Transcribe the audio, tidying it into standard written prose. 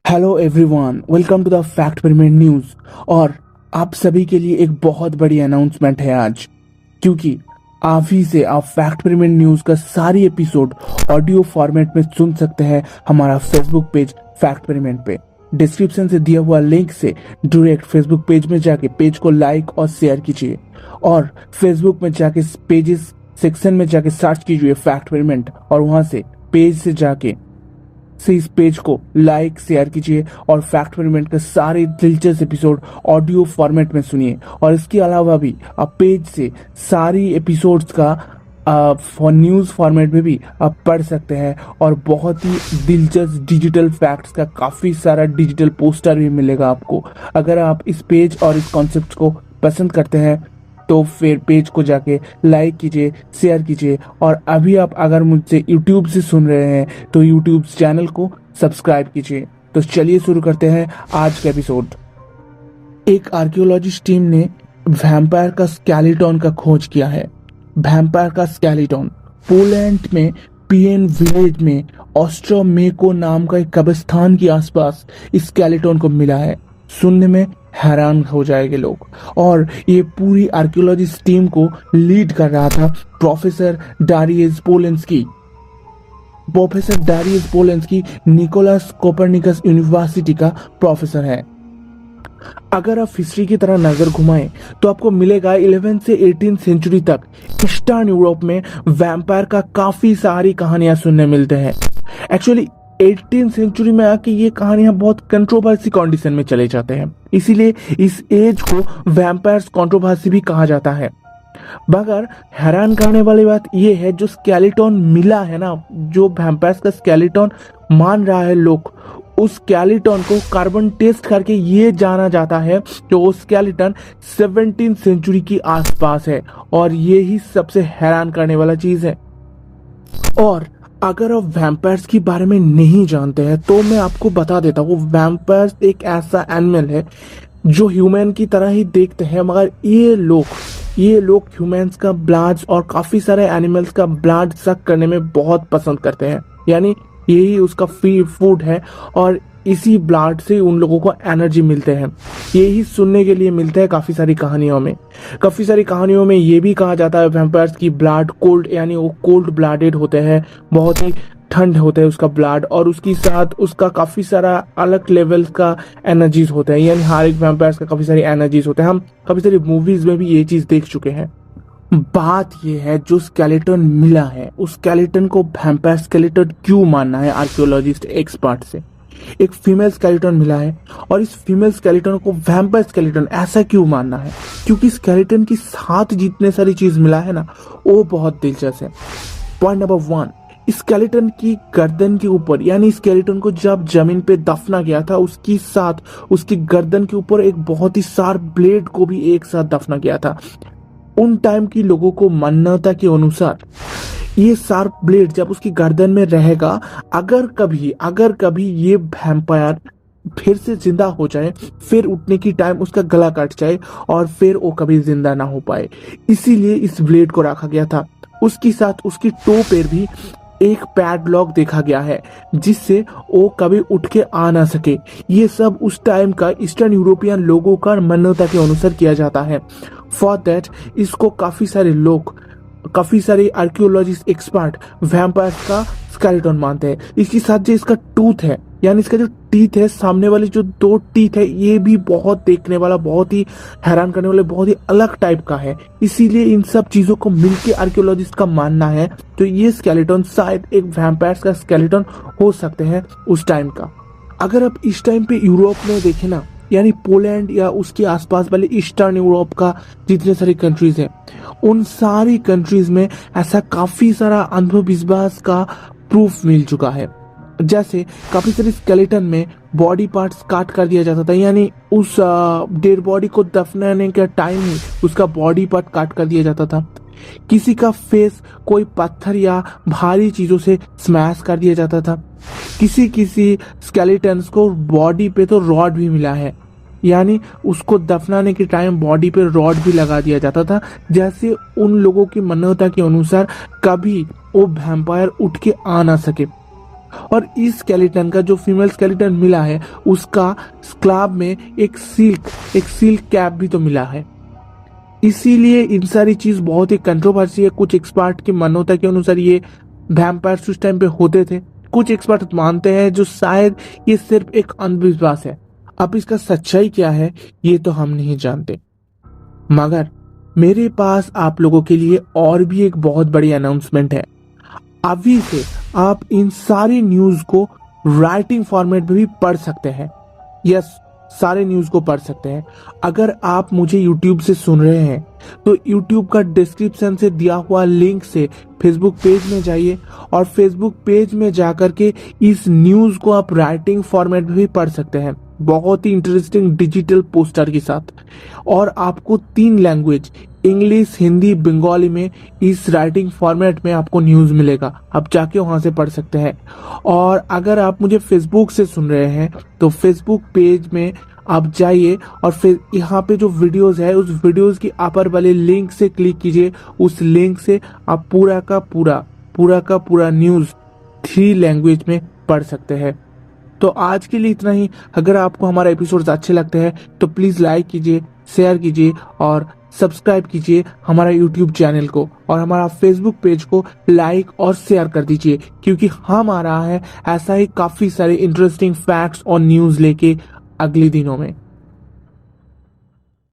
Hello everyone, welcome to the fact pyramid news. और आप सभी के लिए एक बहुत बड़ी अनाउंसमेंट है आज, क्योंकि अभी से आप फैक्ट पिरामिड न्यूज का सारी एपिसोड ऑडियो फॉर्मेट में सुन सकते हैं हमारा फेसबुक पेज फैक्ट पिरामिड पे। डिस्क्रिप्शन से दिया हुआ लिंक से डायरेक्ट फेसबुक पेज में जाके पेज को लाइक और शेयर कीजिए, और फेसबुक में जाके पेजेस सेक्शन में जाके सर्च कीजिए फैक्ट पिरामिड, और वहां से पेज से जाके इस पेज को लाइक शेयर कीजिए और फैक्ट पिरामिड के सारे दिलचस्प एपिसोड ऑडियो फॉर्मेट में सुनिए। और इसके अलावा भी आप पेज से सारी एपिसोड्स का न्यूज फॉर्मेट में भी आप पढ़ सकते हैं, और बहुत ही दिलचस्प डिजिटल फैक्ट्स का काफी सारा डिजिटल पोस्टर भी मिलेगा आपको। अगर आप इस पेज और इस कॉन्सेप्ट को पसंद करते हैं तो फिर पेज को जाके लाइक कीजिए, शेयर कीजिए। और अभी आप अगर मुझसे यूट्यूब से सुन रहे हैं तो यूट्यूब चैनल को सब्सक्राइब कीजिए। तो चलिए शुरू करते हैं आज का एपिसोड। एक आर्कियोलॉजिस्ट टीम ने वैम्पायर का स्केलेटन का खोज किया है। वैम्पायर का स्केलेटन पोलैंड में पीएन विलेज में ऑस्ट्रोमेको नाम का एक कब्रिस्तान के आसपास इस स्केलेटन को मिला है। सुनने में हैरान हो जाएंगे लोग। और ये पूरी आर्कियोलॉजिस्ट टीम को लीड कर रहा था professor Dariusz Polanski Nicolaus Copernicus university का प्रोफेसर है। अगर आप हिस्ट्री की तरह नजर घुमाएं तो आपको मिलेगा 11 से 18 सेंचुरी तक ईस्टर्न यूरोप में वैम्पायर का काफी सारी कहानियां सुनने मिलते हैं। एक्चुअली 18 सेंचुरी में आके ये कहानियां बहुत कंट्रोवर्सी कंडीशन में चले जाते हैं, इसीलिए इस एज को वैम्पायर्स कंट्रोवर्सी भी कहा जाता है। मगर हैरान करने वाली बात ये है, जो स्केलेटन मिला है ना, जो वैम्पायर्स का स्केलेटन मान रहा है लोग, उस स्केलेटन को कार्बन टेस्ट करके ये जाना जाता है कि वो स्केलेटन 17 सेंचुरी की आसपास है। और ये ही सबसे हैरान करने वाला चीज है। और अगर आप वैम्पायर्स के बारे में नहीं जानते हैं तो मैं आपको बता देता हूँ, वैम्पायर्स एक ऐसा एनिमल है जो ह्यूमन की तरह ही देखते हैं, मगर ये लोग ह्यूमंस का ब्लड और काफी सारे एनिमल्स का ब्लड सक करने में बहुत पसंद करते हैं। यानी यही उसका फूड है, और इसी ब्लड से उन लोगों को एनर्जी मिलते हैं। यही सुनने के लिए मिलता है काफी सारी कहानियों में ये भी कहा जाता है वैम्पायर्स की ब्लड कोल्ड, यानी वो कोल्ड ब्लडेड होते हैं, बहुत ही ठंड होता है उसका ब्लड, और उसके साथ उसका काफी सारा अलग लेवल का एनर्जीज होता है। यानी हर एक वैम्पायर्स का काफी सारी एनर्जीज होते हैं। हम काफी सारी मूवीज में भी ये चीज देख चुके हैं। बात यह है, जो स्केलेटन मिला है उस स्केलेटन को वैम्पायर स्केलेटन क्यों मानना है आर्कियोलॉजिस्ट एक्सपर्ट से। एक फीमेल स्केलेटन मिला है, और इस फीमेल स्केलेटन को वैम्पायर स्केलेटन ऐसा क्यों मानना है, क्योंकि स्केलेटन की साथ जितने सारी चीज मिला है ना, वो बहुत दिलचस्प है। पॉइंट नंबर 1, स्केलेटन की गर्दन के ऊपर, यानी स्केलेटन को जब जमीन पे दफना गया था उसकी साथ उसकी गर्दन के ऊपर एक बहुत ही शार्प ब्लेड को भी एक साथ दफना गया था। उन टाइम की लोगों को मान्यता के अनुसार ये शार्प ब्लेड जब उसकी गर्दन में रहेगा, अगर कभी ये वैम्पायर फिर से जिंदा हो जाए, फिर उठने की टाइम उसका गला कट जाए और फिर वो कभी जिंदा ना हो पाए, इसीलिए इस ब्लेड को रखा गया था। उसके साथ उसकी टो पर भी एक पैडलॉक देखा गया है, जिससे वो कभी उठ के आ ना सके। ये सब उस टाइम का ईस्टर्न यूरोपियन लोगों का मान्यता के अनुसार किया जाता है। फॉर दैट इसको काफी सारे आर्कियोलॉजिस्ट एक्सपर्ट वैम्पायर का स्केलेटन मानते हैं। इसके साथ जो इसका टूथ है, यानी इसका जो टीथ है, सामने वाली जो 2 टीथ है, ये भी बहुत देखने वाला, बहुत ही हैरान करने वाला, बहुत ही अलग टाइप का है। इसीलिए इन सब चीजों को मिलके आर्कियोलॉजिस्ट का मानना है तो ये स्केलेटन शायद एक वैम्पायर का स्केलेटन हो सकते हैं उस टाइम का। अगर आप इस टाइम पे यूरोप में देखें ना, यानी पोलैंड या उसके आसपास वाले ईस्टर्न यूरोप का जितने सारे कंट्रीज हैं, उन सारी कंट्रीज में ऐसा काफी सारा अंधविश्वास का प्रूफ मिल चुका है। जैसे काफी सारे स्केलेटन में बॉडी पार्ट्स काट कर दिया जाता था, यानी उस डेड बॉडी को दफनाने के टाइम ही उसका बॉडी पार्ट काट कर दिया जाता था। किसी का फेस कोई पत्थर या भारी चीजों से स्मैश कर दिया जाता था। किसी स्केलेटन्स को बॉडी पे तो रॉड भी मिला है, यानी उसको दफनाने के टाइम बॉडी पे रॉड भी लगा दिया जाता था, जैसे उन लोगों की मान्यता के अनुसार कभी वो वैम्पायर उठ के आ ना सके। और इस स्केलेटन का जो फीमेल स्केलेटन मिला है उसका स्क्लाब में एक सिल्क कैप भी तो मिला है। इसीलिए इन सारी चीज बहुत ही कंट्रोवर्सी है। कुछ एक्सपर्ट की मान्यता के अनुसार ये वैम्पायर्स उस टाइम पे होते थे। कुछ एक्सपर्ट मानते हैं जो शायद ये सिर्फ एक अंधविश्वास है। अब इसका सच्चाई क्या है ये तो हम नहीं जानते, मगर मेरे पास आप लोगों के लिए और भी एक बहुत बड़ी अनाउंसमेंट है। अभी से आप इन सारी न्यूज को राइटिंग फॉर्मेट में भी पढ़ सकते हैं। यस, सारे न्यूज को पढ़ सकते हैं। अगर आप मुझे YouTube से सुन रहे हैं तो YouTube का डिस्क्रिप्शन से दिया हुआ लिंक से फेसबुक पेज में जाइए और फेसबुक पेज में जाकर के इस न्यूज को आप राइटिंग फॉर्मेट में भी पढ़ सकते हैं, बहुत ही इंटरेस्टिंग डिजिटल पोस्टर के साथ। और आपको 3 लैंग्वेज, इंग्लिश, हिंदी, बंगाली में इस राइटिंग फॉर्मेट में आपको न्यूज मिलेगा। आप जाके वहां से पढ़ सकते हैं। और अगर आप मुझे फेसबुक से सुन रहे हैं तो फेसबुक पेज में आप जाइए और फिर यहाँ पे जो वीडियोस है उस वीडियोस की अपर वाले लिंक से क्लिक कीजिए। उस लिंक से आप पूरा का पूरा न्यूज 3 लैंग्वेज में पढ़ सकते हैं। तो आज के लिए इतना ही। अगर आपको हमारा एपिसोड अच्छे लगते हैं तो प्लीज लाइक कीजिए, शेयर कीजिए और सब्सक्राइब कीजिए हमारा यूट्यूब चैनल को, और हमारा फेसबुक पेज को लाइक और शेयर कर दीजिए, क्योंकि हम आ रहा है ऐसा ही काफी सारे इंटरेस्टिंग फैक्ट्स और न्यूज लेके अगले दिनों में।